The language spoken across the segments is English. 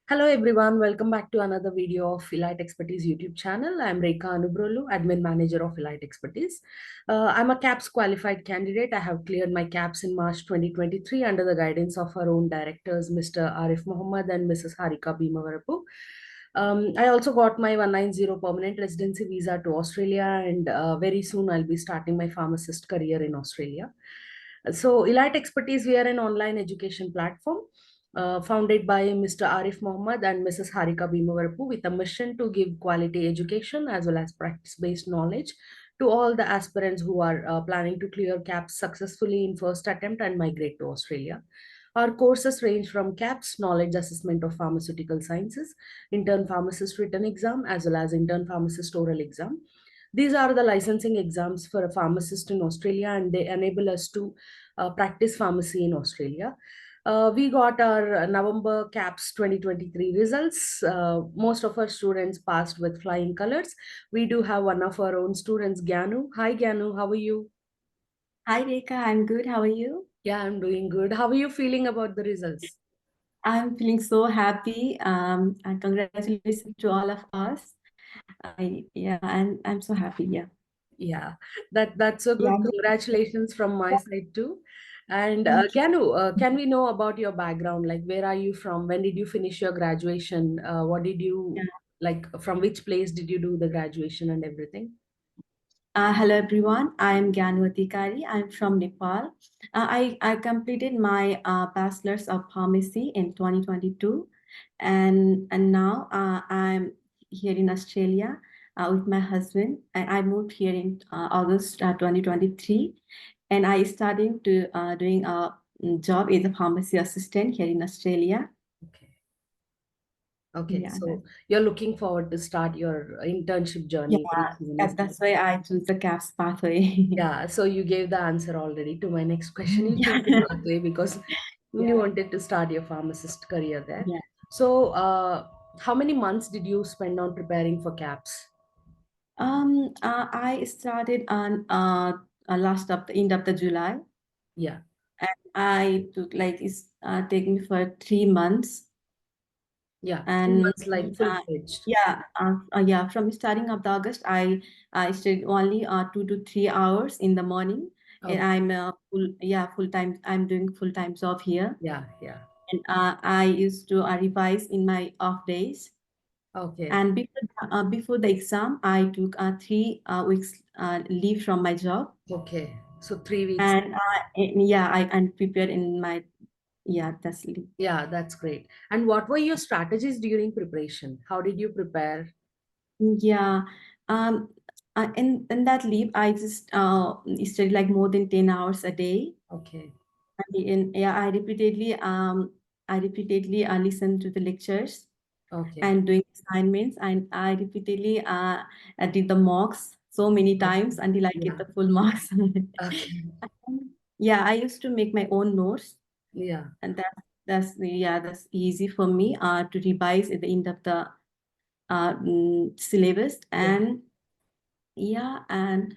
Hello everyone, welcome back to another video of Elite Expertise YouTube channel. I'm Rekha Anubrolu, Admin Manager of Elite Expertise. I'm a KAPS qualified candidate. I have cleared my KAPS in March 2023 under the guidance of our own directors, Mr. Arif Muhammad and Mrs. Harika Bhimavarapu. I also got my 190 permanent residency visa to Australia, and very soon I'll be starting my pharmacist career in Australia. So, Elite Expertise, we are an online education platform founded by Mr. Arif Muhammad and Mrs. Harika Bhimavarapu with a mission to give quality education as well as practice-based knowledge to all the aspirants who are planning to clear CAPS successfully in first attempt and migrate to Australia. Our courses range from CAPS, Knowledge Assessment of Pharmaceutical Sciences, Intern Pharmacist Written Exam, as well as Intern Pharmacist Oral Exam. These are the licensing exams for a pharmacist in Australia, and they enable us to practice pharmacy in Australia. We got our November CAPS 2023 results. Most of our students passed with flying colors. We do have one of our own students, Gyanu. Hi, Gyanu. How are you? Hi, Rekha. I'm good. How are you? Yeah, I'm doing good. How are you feeling about the results? I'm feeling so happy. And congratulations to all of us. And I'm so happy. Yeah. Yeah, that's a good Yeah. congratulations from my side too. And Thank you. Gyanu, can we know about your background? Like, where are you from? When did you finish your graduation? What did you Yeah. like? From which place did you do the graduation and everything? Hello, everyone. I'm Gyanu Adhikari. I'm from Nepal. I completed my bachelor's of pharmacy in 2022, and now I'm here in Australia with my husband. I moved here in August 2023, and I started to doing a job as a pharmacy assistant here in Australia. Okay. Okay, Yeah, so you're looking forward to start your internship journey very yeah, soon, isn't it? that's why I choose the CAPS pathway. Yeah, so you gave the answer already to my next question. You chose the Yeah, pathway because you yeah, wanted to start your pharmacist career there. yeah. So, how many months did you spend on preparing for CAPS? I started on last of the end of the July, Yeah, and I took like it's taking for 3 months, yeah, 3 months, and like full-fledged. yeah, from starting of the August, I stayed only 2 to 3 hours in the morning, and Okay, I'm full time. I'm doing full time job here, yeah, yeah. and I used to revise in my off days. Okay, And before the exam, I took 3 weeks leave from my job, okay. So 3 weeks. and I prepared in my that's leave. Yeah, that's great. And what were your strategies during preparation? How did you prepare? Yeah, um, in that leave, I just studied like more than 10 hours a day. Okay, Yeah, I repeatedly listened to the lectures okay, and doing assignments, and I repeatedly did the mocks so many okay. times until I get Yeah, the full marks. okay. Yeah, I used to make my own notes, Yeah, and that's easy for me to revise at the end of the syllabus, yeah. and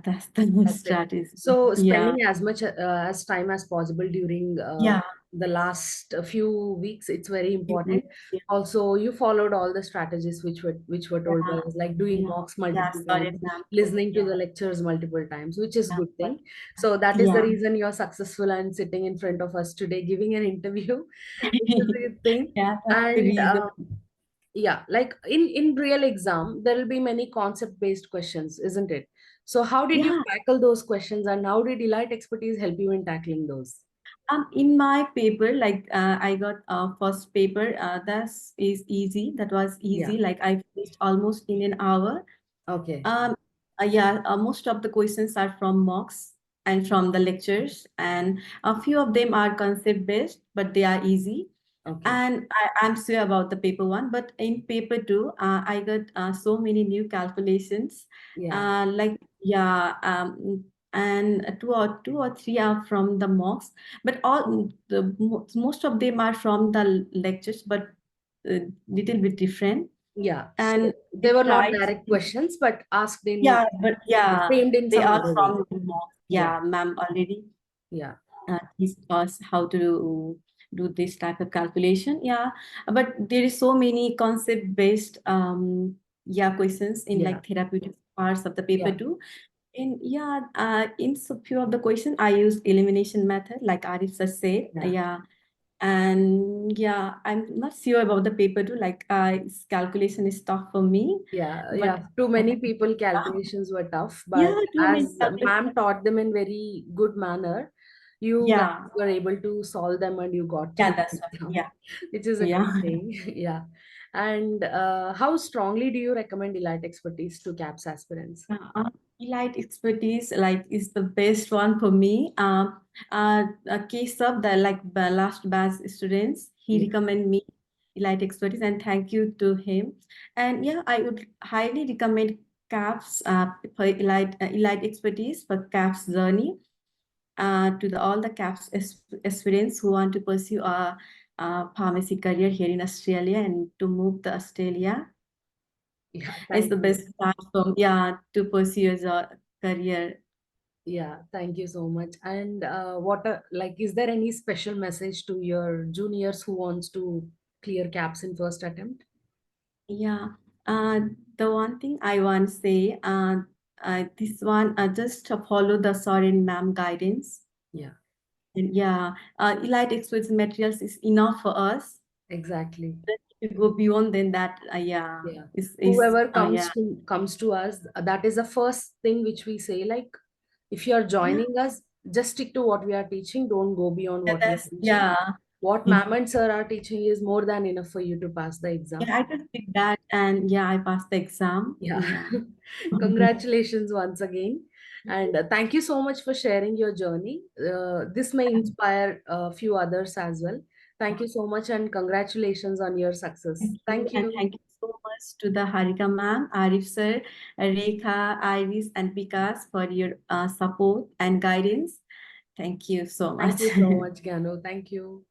that's the That's it. strategy. So Yeah, spending as much as time as possible during yeah, the last few weeks, it's very yeah, important. Also, you followed all the strategies which were told by yeah, us, like doing yeah, mocks yeah. multiple Sorry, times, ma'am. listening to Yeah, the lectures multiple times, which is yeah, good but thing. So that is the yeah. reason you're successful and sitting in front of us today, giving an interview, which is a good thing. Yeah, that's the And reason. yeah, like in real exam there will be many concept based questions, isn't it? So how did you Yeah. tackle those questions, and how did Elite Expertise help you in tackling those? In my paper, like I got first paper, that is easy. That was Yeah, easy. Like I finished almost in an hour. okay, Um, most of the questions are from mocks and from the lectures, and a few of them are concept based, but they are easy. okay, And I'm sure about the paper one, but in paper two, I got so many new calculations. yeah, Like and two or three are from the mocks, but most of them are from the lectures, but little bit different. yeah. And So they were not right, direct questions but asked in yeah, but yeah, framed in they some are other way. from the mocks. Yeah, Yeah, ma'am already yeah, teach us how to do this type of calculation. Yeah, but there is so many concept based questions in Yeah. like therapeutic parts of the paper Yeah. too. And yeah, in so few of the question I used elimination method, like Arif Sir said. Yeah. Yeah. And yeah, I'm not sure about the paper too. Like, calculation is tough for me. Yeah, But yeah. Too many people calculations were tough, but yeah, too many as ma'am calculations. taught them in very good manner, you guys Yeah, were able to solve them and you got yeah, through the that's right. exam, Yeah, which is a good yeah. thing. Yeah. And how strongly do you recommend elite expertise to CAPS aspirants? Elite expertise like is the best one for me. A case of the like the last batch students, he Yeah. recommend me elite expertise, and thank you to him. And yeah, I would highly recommend CAPS for elite expertise for CAPS journey to all the CAPS aspirants who want to pursue a pharmacy career here in Australia and to move to Australia. Yeah, It's thank the you. best platform, yeah, to pursue as a career. Yeah, thank you so much. And like, is there any special message to your juniors who wants to clear CAPS in first attempt? Yeah, uh, the one thing I want to say, this one, just to follow the Sir and Mam guidance. Yeah, And yeah, elite experts materials is enough for us. exactly. If you go beyond than that, yeah, Yeah, is whoever yeah, comes to us, that is the first thing which we say, like, if you are yeah, joining us, just stick to what we are teaching, don't go beyond what we are that's teaching. yeah. What ma'am and sir are teaching is more than enough for you to pass the exam. Yeah, I just did that, and yeah, I passed the exam. Yeah. Yeah. Congratulations once again. And thank you so much for sharing your journey. This may inspire a few others as well. Thank you so much and congratulations on your success. Thank you, Thank and you. thank you so much to the Harika ma'am, Arif sir, Rekha, Iris, and Vikas for your support and guidance. Thank you so Thank much. you so much, Gyanu. Thank you.